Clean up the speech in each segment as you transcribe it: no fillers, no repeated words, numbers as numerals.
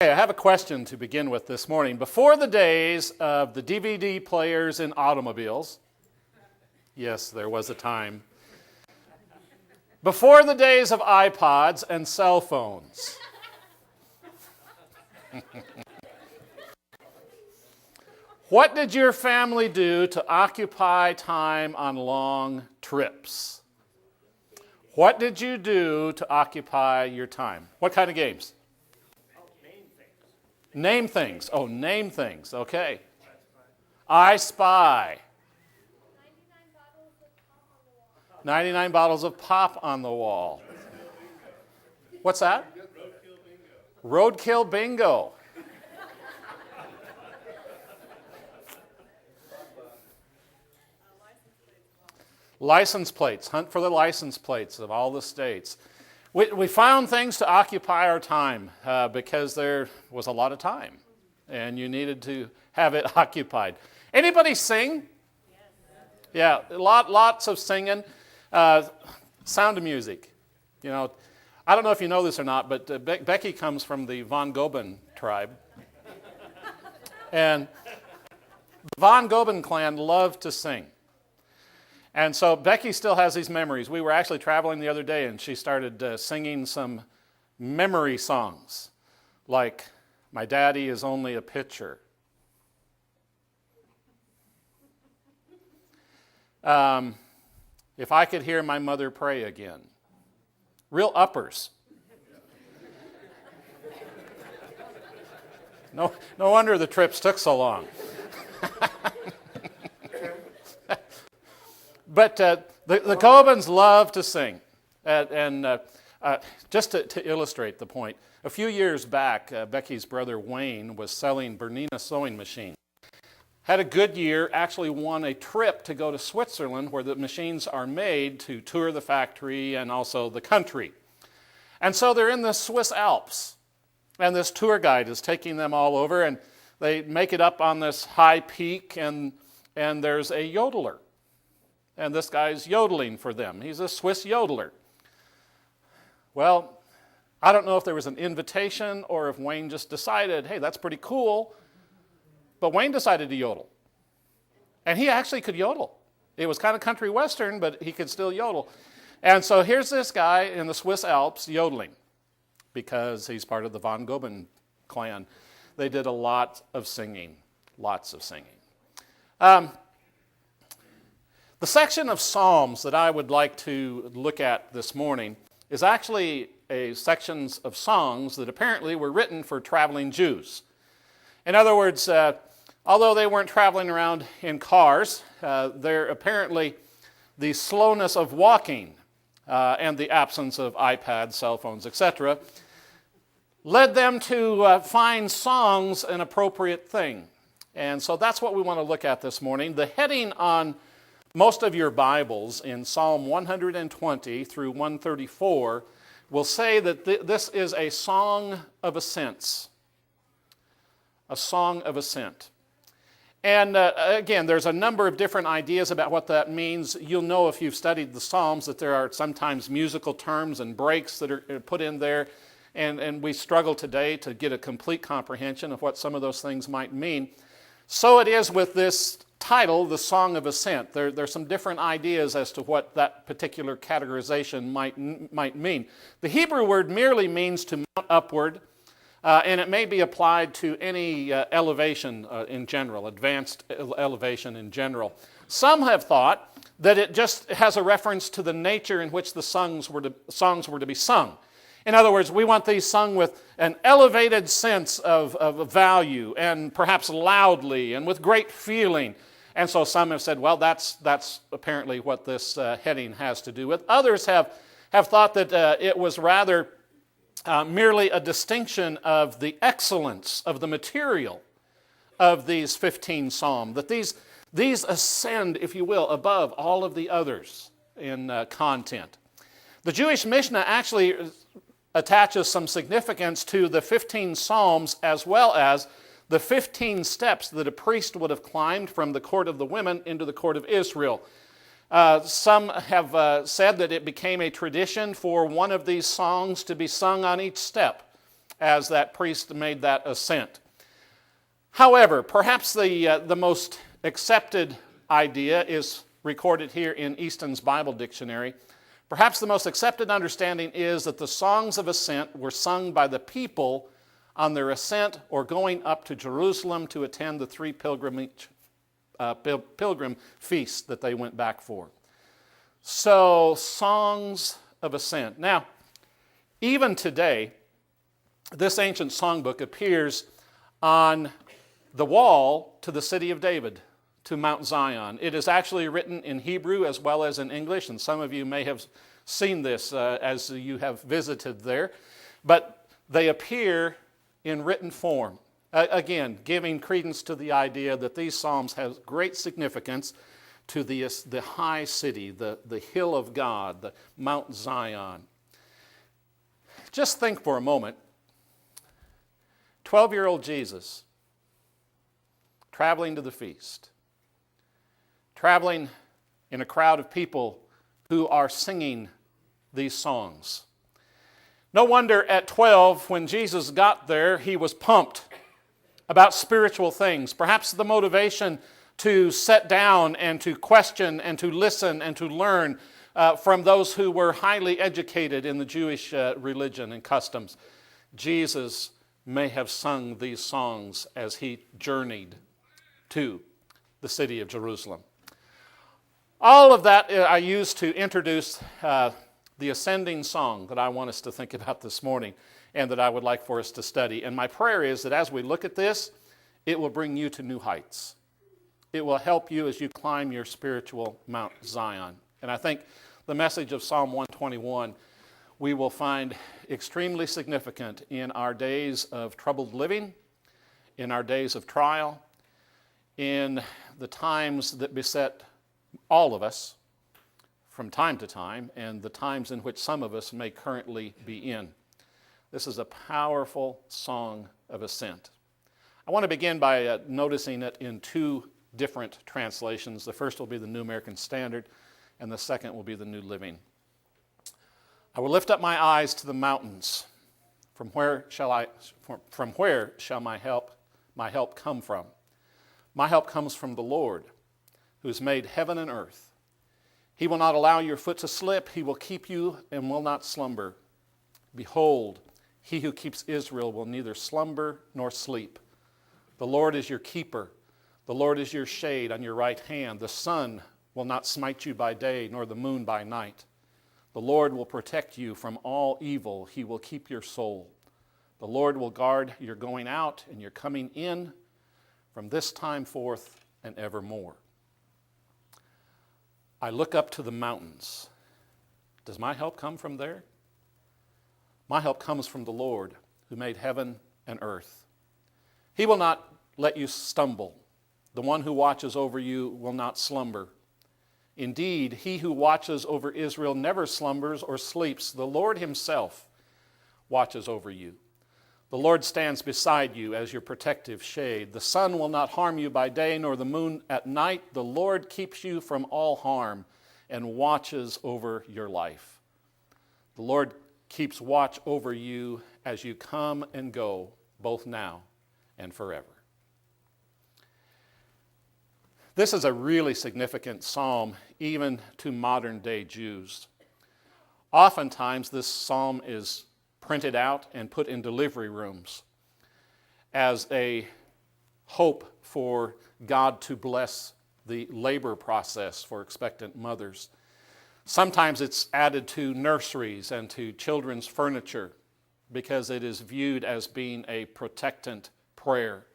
Hey, I have a question to begin with this morning. Before the days of the DVD players in automobiles, yes, there was a time. Before the days of iPods and cell phones, what did your family do to occupy time on long trips? What did you do to occupy your time? What kind of games? Name things. Oh, name things. Okay. I Spy. 99 bottles of pop on the wall. What's that? Roadkill bingo. License plates. Hunt for the license plates of all the states. We found things to occupy our time because there was a lot of time, and you needed to have it occupied. Anybody sing? Yeah, lots of singing. Sound of music. You know, I don't know if you know this or not, but Becky comes from the Von Goben tribe, and the Von Goben clan loved to sing. And so Becky still has these memories. We were actually traveling the other day, and she started singing some memory songs, like "My Daddy Is Only a Pitcher." "If I Could Hear My Mother Pray Again." Real uppers. No wonder the trips took so long. But the Gobens love to sing. And just to illustrate the point, a few years back, Becky's brother Wayne was selling Bernina sewing machines. Had a good year, actually won a trip to go to Switzerland where the machines are made, to tour the factory and also the country. And so they're in the Swiss Alps, and this tour guide is taking them all over, and they make it up on this high peak, and there's a yodeler. And this guy's yodeling for them. He's a Swiss yodeler. Well, I don't know if there was an invitation or if Wayne just decided, hey, that's pretty cool. But Wayne decided to yodel. And he actually could yodel. It was kind of country western, but he could still yodel. And so here's this guy in the Swiss Alps yodeling because he's part of the Von Goben clan. They did a lot of singing, lots of singing. The section of Psalms that I would like to look at this morning is actually sections of songs that apparently were written for traveling Jews. In other words, although they weren't traveling around in cars, they're apparently the slowness of walking and the absence of iPads, cell phones, etc., led them to find songs an appropriate thing. And so that's what we want to look at this morning. The heading on most of your Bibles in Psalm 120 through 134 will say that this is a song of ascents. A song of ascent. And again, there's a number of different ideas about what that means. You'll know if you've studied the Psalms that there are sometimes musical terms and breaks that are put in there. And we struggle today to get a complete comprehension of what some of those things might mean. So it is with this title, The Song of Ascent. There's some different ideas as to what that particular categorization might mean. The Hebrew word merely means to mount upward, and it may be applied to any elevation in general, advanced elevation in general. Some have thought that it just has a reference to the nature in which the songs were to be sung. In other words, we want these sung with an elevated sense of value and perhaps loudly and with great feeling. And so some have said, well, that's apparently what this heading has to do with. Others have thought that it was rather merely a distinction of the excellence of the material of these 15 psalms, that these ascend, if you will, above all of the others in content. The Jewish Mishnah actually attaches some significance to the 15 psalms as well as the 15 steps that a priest would have climbed from the court of the women into the court of Israel. Some have said that it became a tradition for one of these songs to be sung on each step as that priest made that ascent. However, perhaps the most accepted idea is recorded here in Easton's Bible Dictionary. Perhaps the most accepted understanding is that the songs of ascent were sung by the people on their ascent or going up to Jerusalem to attend the three pilgrim feasts that they went back for. So, songs of ascent. Now, even today, this ancient songbook appears on the wall to the city of David, to Mount Zion. It is actually written in Hebrew as well as in English, and some of you may have seen this as you have visited there. But they appear in written form. Again, giving credence to the idea that these psalms have great significance to the high city, the hill of God, the Mount Zion. Just think for a moment. 12-year-old Jesus traveling to the feast, traveling in a crowd of people who are singing these songs. No wonder at 12, when Jesus got there, he was pumped about spiritual things. Perhaps the motivation to sit down and to question and to listen and to learn from those who were highly educated in the Jewish religion and customs. Jesus may have sung these songs as he journeyed to the city of Jerusalem. All of that I used to introduce the ascending song that I want us to think about this morning and that I would like for us to study. And my prayer is that as we look at this, it will bring you to new heights. It will help you as you climb your spiritual Mount Zion. And I think the message of Psalm 121 we will find extremely significant in our days of troubled living, in our days of trial, in the times that beset all of us from time to time, and the times in which some of us may currently be in. This is a powerful song of ascent. I want to begin by noticing it in two different translations. The first will be the New American Standard, and the second will be the New Living. I will lift up my eyes to the mountains. From where shall my help come from? My help comes from the Lord, who has made heaven and earth. He will not allow your foot to slip. He will keep you and will not slumber. Behold, he who keeps Israel will neither slumber nor sleep. The Lord is your keeper. The Lord is your shade on your right hand. The sun will not smite you by day, nor the moon by night. The Lord will protect you from all evil. He will keep your soul. The Lord will guard your going out and your coming in from this time forth and evermore. I look up to the mountains. Does my help come from there? My help comes from the Lord, who made heaven and earth. He will not let you stumble. The one who watches over you will not slumber. Indeed, he who watches over Israel never slumbers or sleeps. The Lord himself watches over you. The Lord stands beside you as your protective shade. The sun will not harm you by day, nor the moon at night. The Lord keeps you from all harm and watches over your life. The Lord keeps watch over you as you come and go, both now and forever. This is a really significant psalm, even to modern-day Jews. Oftentimes, this psalm is printed out and put in delivery rooms as a hope for God to bless the labor process for expectant mothers. Sometimes it's added to nurseries and to children's furniture because it is viewed as being a protectant prayer,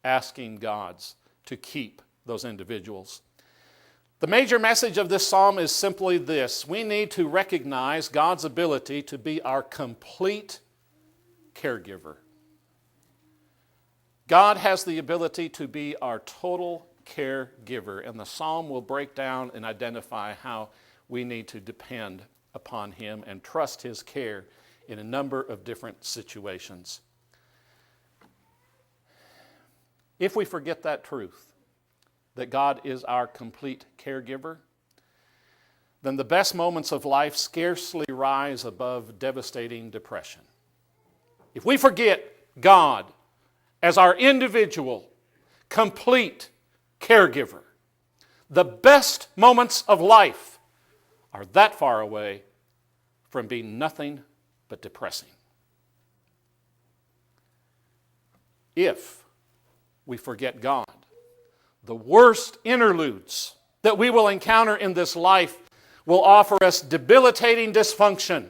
asking God to keep those individuals. The major message of this psalm is simply this: we need to recognize God's ability to be our complete caregiver. God has the ability to be our total caregiver, and the psalm will break down and identify how we need to depend upon him and trust his care in a number of different situations. If we forget that truth, that God is our complete caregiver, then the best moments of life scarcely rise above devastating depression. if we forget God as our individual, complete caregiver, the best moments of life are that far away from being nothing but depressing. If we forget God, the worst interludes that we will encounter in this life will offer us debilitating dysfunction